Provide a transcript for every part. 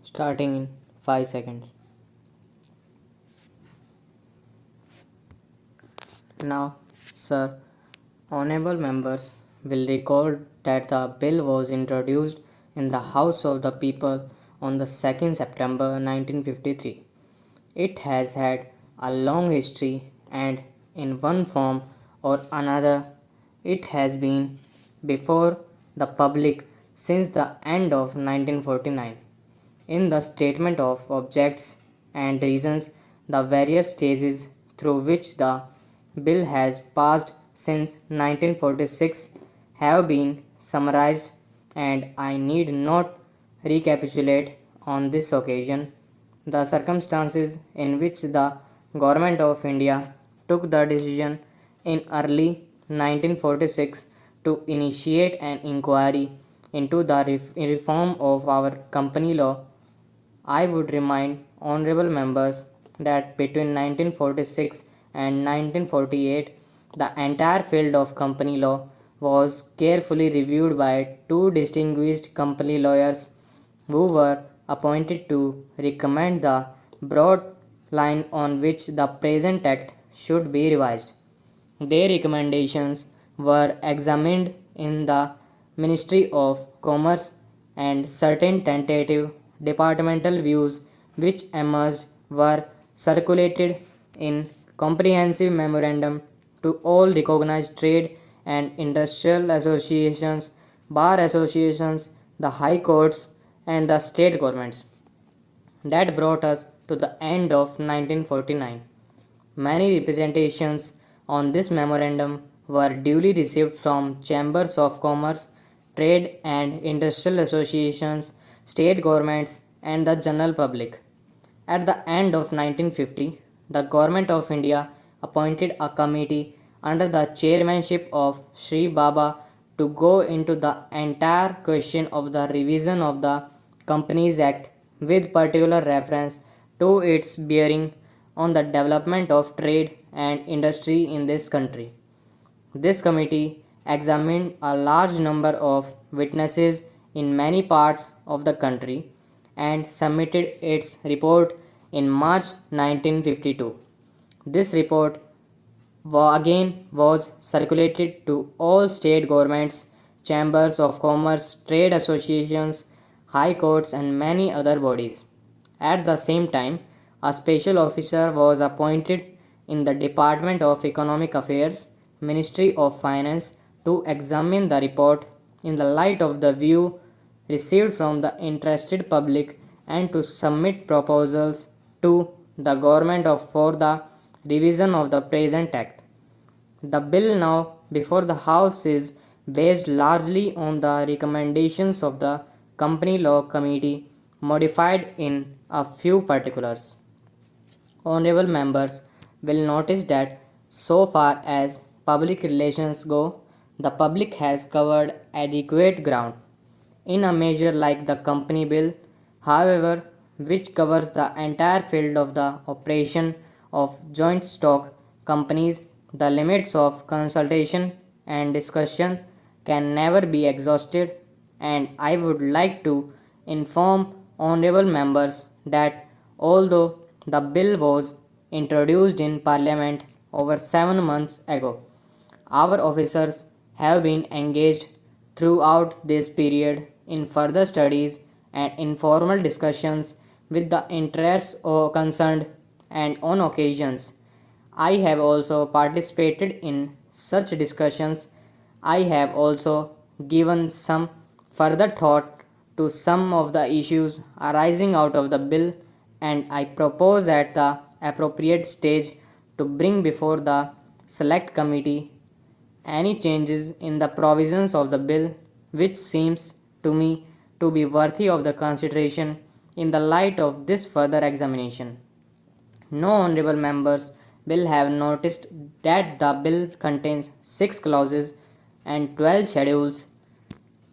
starting in 5 seconds. Now, sir, honorable members will recall that the bill was introduced in the House of the People on the 2nd September 1953. It has had a long history and in one form or another it has been before the public since the end of 1949. In the statement of objects and reasons, the various stages through which the bill has passed since 1946 have been summarized, and I need not recapitulate on this occasion the circumstances in which the Government of India took the decision in early 1946 to initiate an inquiry into the reform of our company law. I would remind honorable members that between 1946 and 1948, the entire field of company law was carefully reviewed by two distinguished company lawyers who were appointed to recommend the broad line on which the present act should be revised. Their recommendations were examined in the Ministry of Commerce, and certain tentative departmental views which emerged were circulated in comprehensive memorandum to all recognized trade and industrial associations, bar associations, the high courts, and the state governments. That brought us to the end of 1949. Many representations on this memorandum were duly received from chambers of commerce, trade and industrial associations, state governments, and the general public. At the end of 1950, the Government of India appointed a committee under the chairmanship of Sri Baba to go into the entire question of the revision of the Companies Act with particular reference to its bearing on the development of trade and industry in this country. This committee examined a large number of witnesses in many parts of the country and submitted its report in March 1952. This report again was circulated to all state governments, chambers of commerce, trade associations, high courts, and many other bodies. At the same time, a special officer was appointed in the Department of Economic Affairs, Ministry of Finance, to examine the report in the light of the view received from the interested public and to submit proposals to the government for the revision of the present act. The bill now before the House is based largely on the recommendations of the Company Law Committee, modified in a few particulars. Honorable members will notice that so far as public relations go, the public has covered adequate ground. In a measure like the Company Bill, however, which covers the entire field of the operation of joint stock companies, the limits of consultation and discussion can never be exhausted, and I would like to inform honorable members that although the bill was introduced in Parliament over 7 months ago, our officers have been engaged throughout this period in further studies and informal discussions with the interests concerned, and on occasions I have also participated in such discussions. I have also given some further thought to some of the issues arising out of the bill, and I propose at the appropriate stage to bring before the Select Committee any changes in the provisions of the bill which seems to me to be worthy of the consideration in the light of this further examination. No honorable members will have noticed that the bill contains 6 clauses and 12 schedules.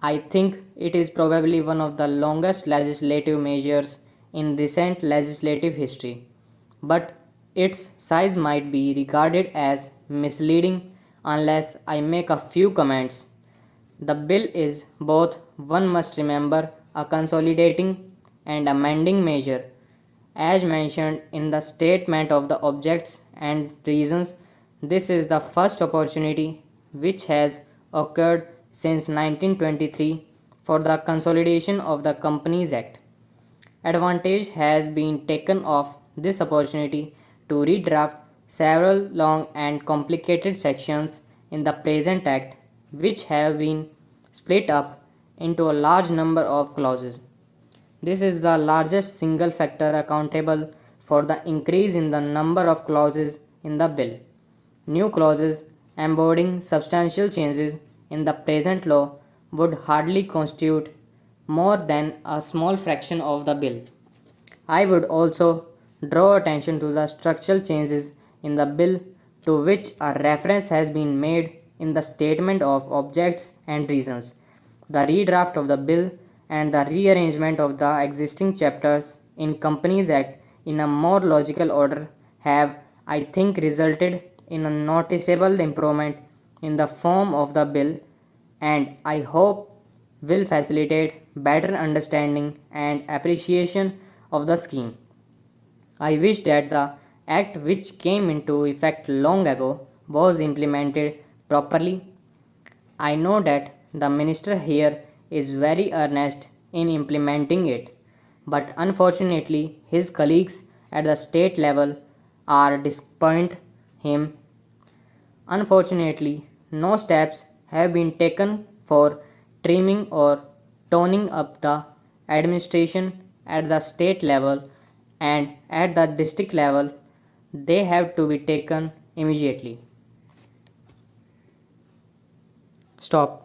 I think it is probably one of the longest legislative measures in recent legislative history, but its size might be regarded as misleading unless I make a few comments. The bill is both, one must remember, a consolidating and amending measure as mentioned in the statement of the objects and reasons. This is the first opportunity which has occurred since 1923 for the consolidation of the Companies Act. Advantage has been taken of this opportunity to redraft several long and complicated sections in the present Act, which have been split up into a large number of clauses. This is the largest single factor accountable for the increase in the number of clauses in the bill. New clauses embodying substantial changes in the present law would hardly constitute more than a small fraction of the bill. I would also draw attention to the structural changes in the bill to which a reference has been made in the statement of objects and reasons. The redraft of the bill and the rearrangement of the existing chapters in Companies Act in a more logical order have, I think, resulted in a noticeable improvement in the form of the bill, and I hope will facilitate better understanding and appreciation of the scheme. I wish that the act which came into effect long ago was implemented properly. I know that the minister here is very earnest in implementing it, but unfortunately his colleagues at the state level are disappoint him. Unfortunately, no steps have been taken for trimming or toning up the administration at the state level, and at the district level. They have to be taken immediately. Stop.